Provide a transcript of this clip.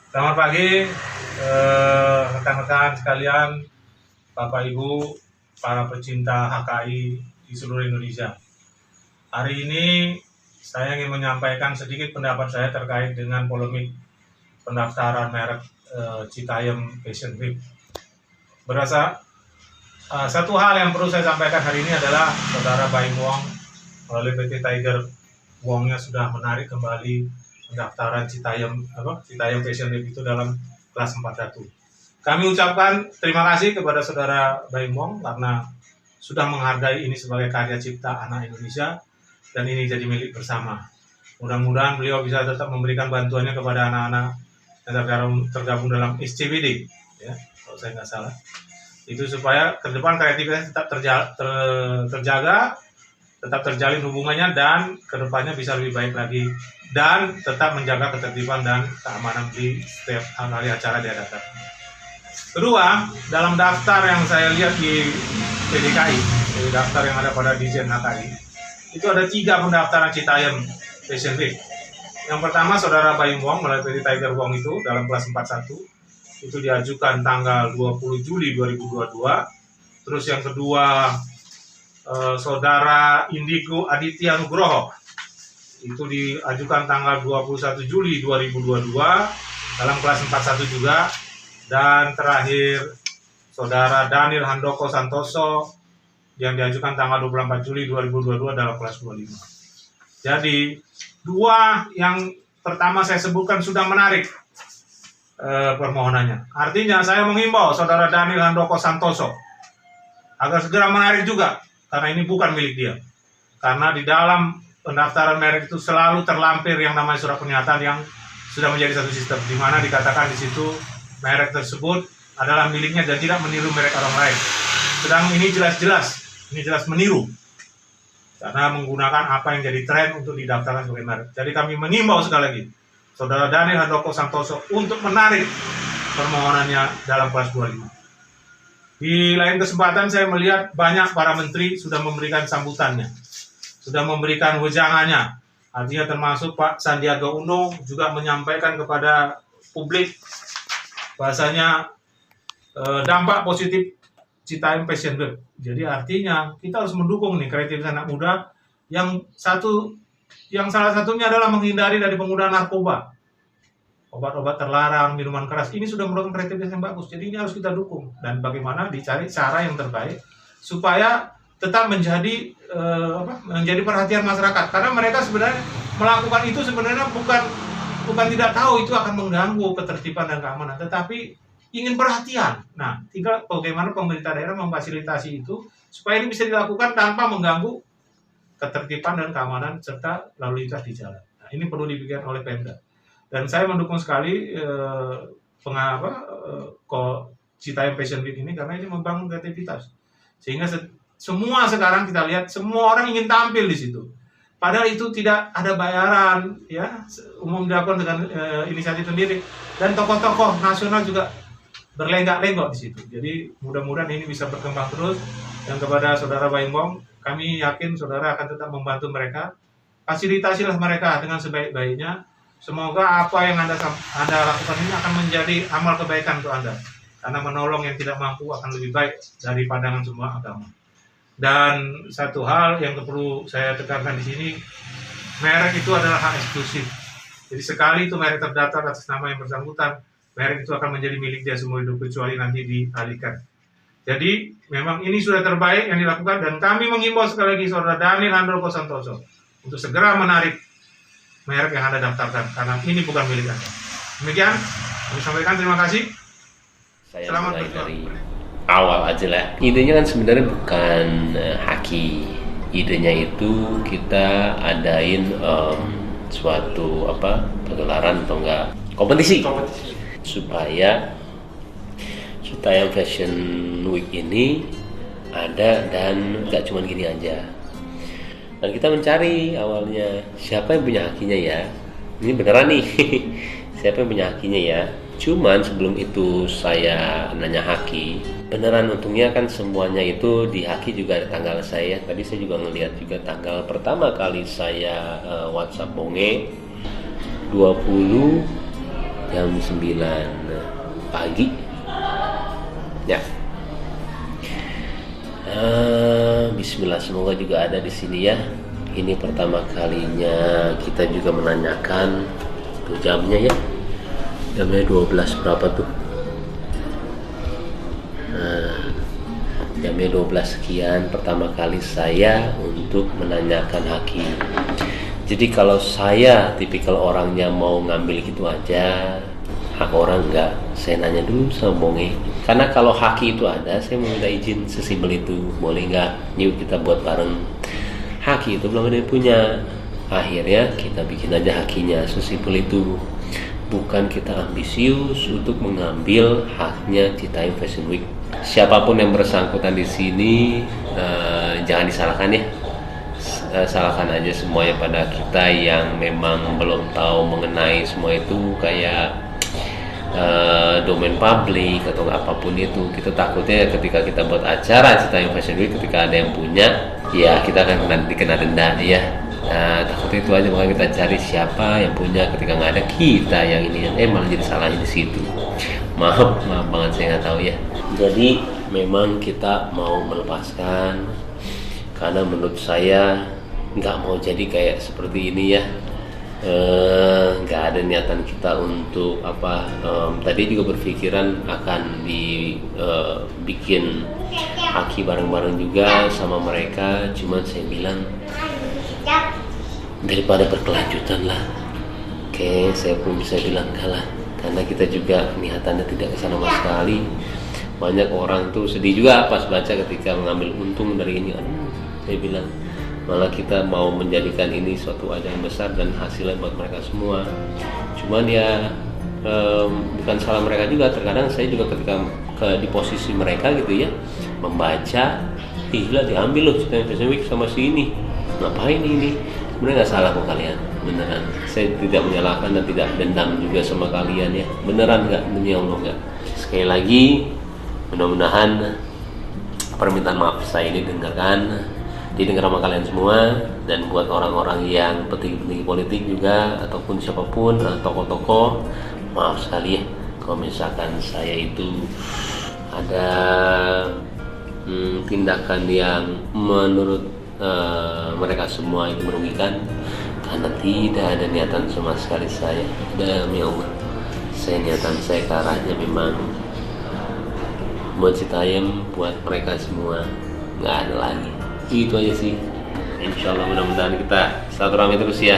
Selamat pagi rekan-rekan sekalian, Bapak Ibu, para pecinta HKI di seluruh Indonesia. Hari ini saya ingin menyampaikan sedikit pendapat saya terkait dengan polemik pendaftaran merek Citayam Fashion Week. Satu hal yang perlu saya sampaikan hari ini adalah Saudara Baim Wong melalui PT Tiger Wongnya sudah menarik kembali pendaftaran Citayam Fashion Week itu dalam kelas 41. Kami ucapkan terima kasih kepada Saudara Baim Wong karena sudah menghargai ini sebagai karya cipta anak Indonesia dan ini jadi milik bersama. Mudah-mudahan beliau bisa tetap memberikan bantuannya kepada anak-anak yang tergabung dalam SCBD, ya, kalau saya nggak salah. Itu supaya ke depan kreativitas tetap terjaga, tetap terjalin hubungannya, dan kedepannya bisa lebih baik lagi, dan tetap menjaga ketertiban dan keamanan di setiap kali acara diadakan. Kedua, dalam daftar yang saya lihat di PDKI, di daftar yang ada pada Dijen HKI, itu ada 3 pendaftaran Citayam Fashion Week. Yang pertama, Saudara Baim Wong melalui PT Tiger Wong itu dalam kelas 41, itu diajukan tanggal 20 Juli 2022. Terus yang kedua, Saudara Indigo Aditya Nugroho itu diajukan tanggal 21 Juli 2022 dalam kelas 41 juga. Dan terakhir Saudara Daniel Handoko Santoso yang diajukan tanggal 24 Juli 2022 dalam kelas 25. Jadi 2 yang pertama saya sebutkan sudah menarik permohonannya. Artinya saya mengimbau Saudara Daniel Handoko Santoso agar segera menarik juga, karena ini bukan milik dia. Karena di dalam pendaftaran merek itu selalu terlampir yang namanya surat pernyataan yang sudah menjadi satu sistem, di mana dikatakan di situ merek tersebut adalah miliknya dan tidak meniru merek orang lain. Sedang ini jelas meniru, karena menggunakan apa yang jadi tren untuk didaftarkan sebagai merek. Jadi kami mengimbau sekali lagi Saudara Daniel Handoko Santoso untuk menarik permohonannya dalam kelas 25. Di lain kesempatan saya melihat banyak para menteri sudah memberikan sambutannya, sudah memberikan wejangannya. Artinya termasuk Pak Sandiaga Uno juga menyampaikan kepada publik bahasanya dampak positif Citayam Fashion Week. Jadi artinya kita harus mendukung nih kreativitas anak muda yang salah satunya adalah menghindari dari penggunaan narkoba, obat-obat terlarang, minuman keras. Ini sudah merupakan kreativitas yang bagus. Jadi ini harus kita dukung, dan bagaimana dicari cara yang terbaik supaya tetap menjadi perhatian masyarakat. Karena mereka sebenarnya melakukan itu sebenarnya bukan tidak tahu itu akan mengganggu ketertiban dan keamanan, tetapi ingin perhatian. Nah, tinggal bagaimana pemerintah daerah memfasilitasi itu supaya ini bisa dilakukan tanpa mengganggu ketertiban dan keamanan serta lalu lintas di jalan. Nah, ini perlu dipikirkan oleh Pemda. Dan saya mendukung sekali Citayam Fashion Week ini karena ini membangun kreativitas. Sehingga semua sekarang kita lihat semua orang ingin tampil di situ. Padahal itu tidak ada bayaran, ya, umum dilakukan dengan inisiatif sendiri, dan tokoh-tokoh nasional juga berlenggak-lenggok di situ. Jadi mudah-mudahan ini bisa berkembang terus. Dan kepada Saudara Baim Wong, kami yakin Saudara akan tetap membantu mereka. Fasilitasilah mereka dengan sebaik-baiknya. Semoga apa yang Anda lakukan ini akan menjadi amal kebaikan untuk Anda. Karena menolong yang tidak mampu akan lebih baik dari pandangan semua agama. Dan satu hal yang perlu saya tekankan di sini, merek itu adalah hak eksklusif. Jadi sekali itu merek terdaftar atas nama yang bersangkutan, merek itu akan menjadi milik dia seumur hidup kecuali nanti dialihkan. Jadi memang ini sudah terbaik yang dilakukan, dan kami mengimbau sekali lagi Saudara Daniel Handoko Santoso untuk segera menarik merek yang Anda daftarkan, karena ini bukan milik Anda. Demikian, kami sampaikan terima kasih. Saya Selamat mulai berjuang. dari awal aja lah. Idenya kan sebenarnya bukan haki. Idenya itu kita adain suatu pagelaran atau enggak kompetisi supaya Citayam Fashion Week ini ada, dan nggak cuma gini aja. Dan kita mencari awalnya siapa yang punya hakinya ya. Ini beneran nih siapa yang punya hakinya ya. Cuman sebelum itu saya nanya haki, beneran untungnya kan semuanya itu di haki juga ada tanggal saya. Tadi saya juga ngelihat juga tanggal pertama kali saya WhatsApp Bonge 20 jam 9 pagi ya. Bismillah, semoga juga ada di sini ya. Ini pertama kalinya kita juga menanyakan tuh jamnya ya. Jamnya 12 berapa tuh? Jamnya 12 sekian. Pertama kali saya untuk menanyakan haki. Jadi kalau saya tipikal orangnya mau ngambil gitu aja, hak orang enggak, saya nanya dulu sama bonge. Karena kalau haki itu ada, saya mau minta izin sesimpel itu, boleh nggak? Yuk kita buat bareng. Haki itu belum ada yang punya. Akhirnya kita bikin aja hakinya, sesimpel itu. Bukan kita ambisius untuk mengambil haknya Citaim Fashion Week. Siapapun yang bersangkutan di sini, jangan disalahkan ya. Salahkan aja semuanya pada kita yang memang belum tahu mengenai semua itu, kayak domain publik atau apapun itu. Kita takutnya ketika kita buat acara Citaim Fashion Week, ketika ada yang punya, ya kita akan dikena denda ya. Takutnya itu aja, makanya kita cari siapa yang punya. Ketika nggak ada, kita yang ini malah jadi salahnya di situ. Maaf banget, saya nggak tahu ya. Jadi memang kita mau melepaskan, karena menurut saya nggak mau jadi kayak seperti ini ya. Nggak ada niatan kita untuk apa. Tadi juga berpikiran akan dibikin haki bareng-bareng juga sama mereka, cuman saya bilang daripada berkelanjutan lah, oke, saya pun bisa bilang kalah, karena kita juga niatannya tidak kesana sama sekali. Banyak orang tuh sedih juga pas baca ketika mengambil untung dari ini. Saya bilang malah kita mau menjadikan ini suatu ajang besar dan hasilnya buat mereka semua. Cuman ya bukan salah mereka juga. Terkadang saya juga ketika di posisi mereka gitu ya, membaca, gila diambil loh Citaim Fashion Week sama si ini, ngapain ini? Sebenarnya nggak salah kok kalian, beneran. Saya tidak menyalahkan dan tidak dendam juga sama kalian ya, beneran nggak, demi Allah nggak. Sekali lagi, mudah-mudahan permintaan maaf saya ini didengar sama kalian semua. Dan buat orang-orang yang petinggi politik juga ataupun siapapun, tokoh-tokoh, maaf sekali ya kalau misalkan saya itu ada tindakan yang menurut mereka semua itu merugikan, karena tidak ada niatan sama sekali saya. Demi Allah, niatan saya ke arahnya memang buat Citaim, buat mereka semua, nggak ada lagi. Itu aja sih. Insya Allah mudah-mudahan kita silaturahmi terus ya.